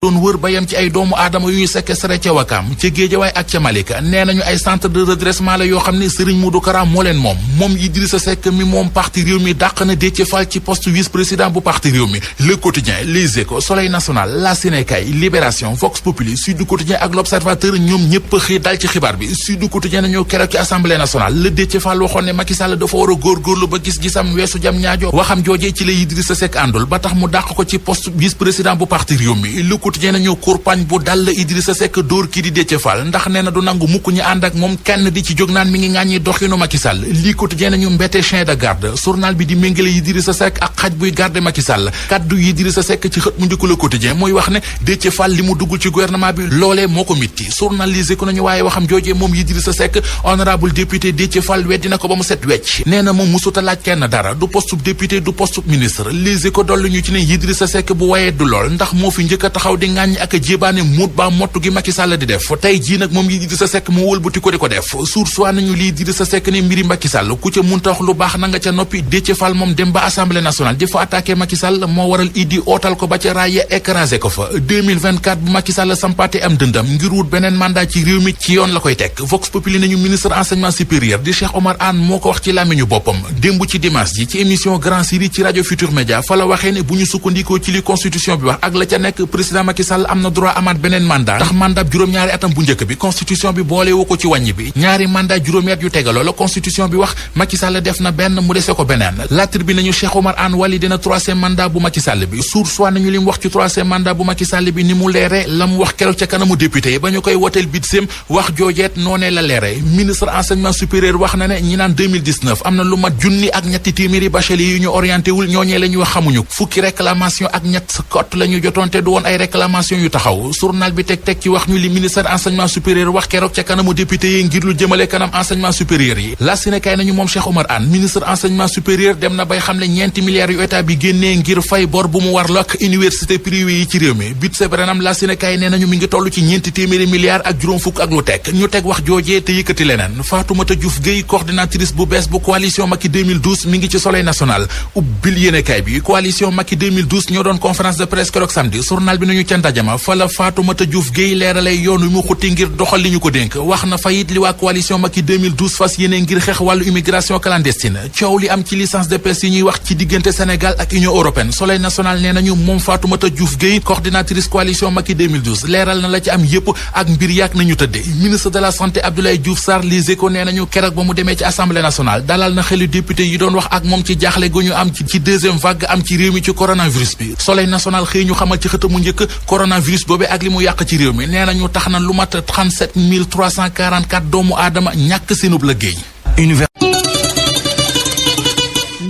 doon wër ba yem ci ay doomu aadama yu ñu séquestré ca Wakam ca Géejawaay ak ca Malika nee nañu ay centre de redressement la yoo xam ne Serigne Modou Kara moo leen moom Idrissa Seck mi moom parti réew mi dàq na Déthié Fall ci poste vice-président bu parti réew mi Le Quotidien, Les Échos, Soleil National, La Sénégal, Libération, Vox Populi, Sud Quotidien ak L'Observateur ñoom ñëpp xëy dal ci xibaar bi. Sud Quotidien nañu keroog ci Assemblée nationale le Déthié Fall waxoon ne Macky Sall dafa war a góorgóorlu ba gis-gisam weesu jam ñaajo waxam joojee ci la Idrissa Seck àndul ba tax mu dàq ko ci poste vice-président bu parti réew mi. Le Quotidien nañu kurpañ bu dal la Idrissa Seck dóor kii di Déthié Fall ndax nee na du nangu mukk ñi ànd ak moom kenn di ci jóg naan mi ngi ŋàññi doxinu Macky Sall. Li Quotidien nañu mbette chien de garde journal bi di méngale Idrissa Seck ak xaj buy garde Macky Sall kaddu Idrissa Seck ci xët mu njëkk Le Quotidien mooy wax ne Déthié Fall li mu duggul ci gouvernement bi loolee moo ko mitti journalisé ko nañu waaye waxam joojee moom Idrissa Seck honorable député Déthié Fall weddi na ko ba mu set wecc nee na moom musuta laaj kenn dara du poste député du poste ministre lise ko dolli ñu ci ne Idrissa Seck bu wayee du lool ndax moo fi njëkk a taxaw di ŋàññ ak a jébaane muut ba mottu gi Macky Sall di def tey jii nag moom Idrissa Seck mu wëlbati ko di ko def source nañu lii Idrissa Seck ne mbiri Macky Sall ku ca munta wax lu baax na nga ca noppi Déthié Fall moom dem ba assemblée nationale di fa attaqué Macky Sall moo waral Idi ootal ko ba ca raaya écrasé ko fa 2024 bu Macky Sall sampaate am dëndam ngir wut beneen mandat ci réew mi ci yoon la koy teg Vox Populi nañu ministre enseignement supérieur di Cheikh Omar Anne moo ko wax ci làmmiñu boppam démb ci dimanche ji ci émission Grand Série ci rajo Futur Média fa la waxee ne bu ñu sukkandikoo ci li constitution bi wax ak la ca nekk président Macky Sall am na droit amaat beneen mandat ndax mandat juróom-ñaari atam bu njëkk bi constitution bi boolewu ko ci wàññi bi ñaari mandat juróomi at yu tegaloo la constitution bi wax Macky Sall def na benn mu dese ko beneen La Tribune nañu Cheikh Omar Anne wali dina troisième mandat bu Macky Sall bi source nañu li mu wax ci troisième mandat bu Macky Sall bi ni mu leere la mu wax keroog ca kanamu député yi ba ñu koy woteel bitseem wax joojeet noonee la leere ministre enseignement supérieur wax na ne ñi naan 2019 am na lu mat junni ak ñetti téeméeri bachelier yu ñu orienté wul ñooñee la ñu wax xamuñu fukki réclamation ak ñett kott la ñu jotoonte du woon ay réclamation yu taxaw journal bi teg ci wax ñu li ministre enseignement supérieur wax keroog ca kanamu député yi ngir lu jëmale kanam enseignement supérieur yi la Sénégal nañu moom Cheikh Omar Anne ministre enseignement supérieur dem na bay xam ne ñeenti milliards yu état bi génnee ngir fay bor bu mu warloo ak université privée yi ci réew mi bit sebrenam la Sénégal nee nañu mi ngi toll ci ñeenti téeméeri milliards ak juróom fukk ak lu teg ñu teg wax joojee te yëkkati leneen Fatoumata Diouf Gueye coordinatrice bu bees bu coalition Macky 2012 mi ngi ci Soleil national ubbil yéenekaay bi coalition Macky 2012 ñoo doon conférence de presse keroog samedi journal bi nañu ca ndajama fa la Fatoumata Diouf Gueye leeralay yoon wi mu xutti ngir doxal li ñu ko dénk wax na fayit li waa coalition Macky 2012 fas yéene ngir xeex wàllu immigration clandestine coow li am ci licence de pêche yi ñuy wax ci diggante Sénégal ak Union européenne Soleil national nee nañu moom Fatoumata Diouf Gueye coordinatrice coalition Macky 2012 leeral na la ci am yépp ak mbir yaak nañu tëdde ministre de la santé Abdoulaye Diouf Sarr Les Échos nee nañu keroog ba mu demee ci assemblée nationale dalal na xelu député yi doon wax ak moom ci jaaxle gu ñu am ci deuxième vague am ci réew mi ci coronavirus bi Soleil national xëy ñu xamal ci xëtamu njëkk coronavirus boobee ak li mu yàq ci réew mi nee nañu tax na lu mat 37 344 doomu aadama ñàkk seenub liggéey.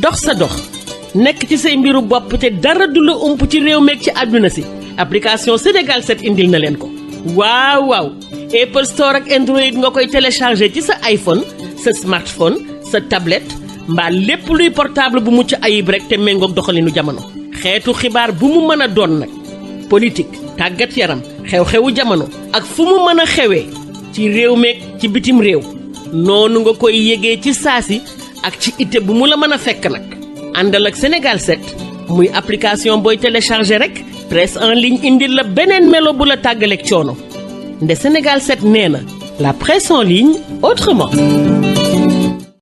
dox sa dox nekk ci say mbiru bopp te dara du la ump ci réew meeg ci àdduna si application Sénégal 7 indil na leen ko waaw Apple Store ak Android nga koy télécharger ci sa iPhone sa smartphone sa tablette mbaa lépp luy portable bu mucc ayib rek te méngoog doxalinu jamono xeetu xibaar bu mu mën a doon nag politique tàggat yaram xew-xewu jamono ak fu mu mën a xewee ci réew meeg ci bitim réew noonu nga koy yégee ci saasi ak ci ite bu mu la mën a fekk nag àndal ak Sénégal 7 muy application booy télécharger rek presse en ligne indil la beneen melo bu la tàggaleeg coono nde Sénégal 7 nee na la presse en ligne autrement.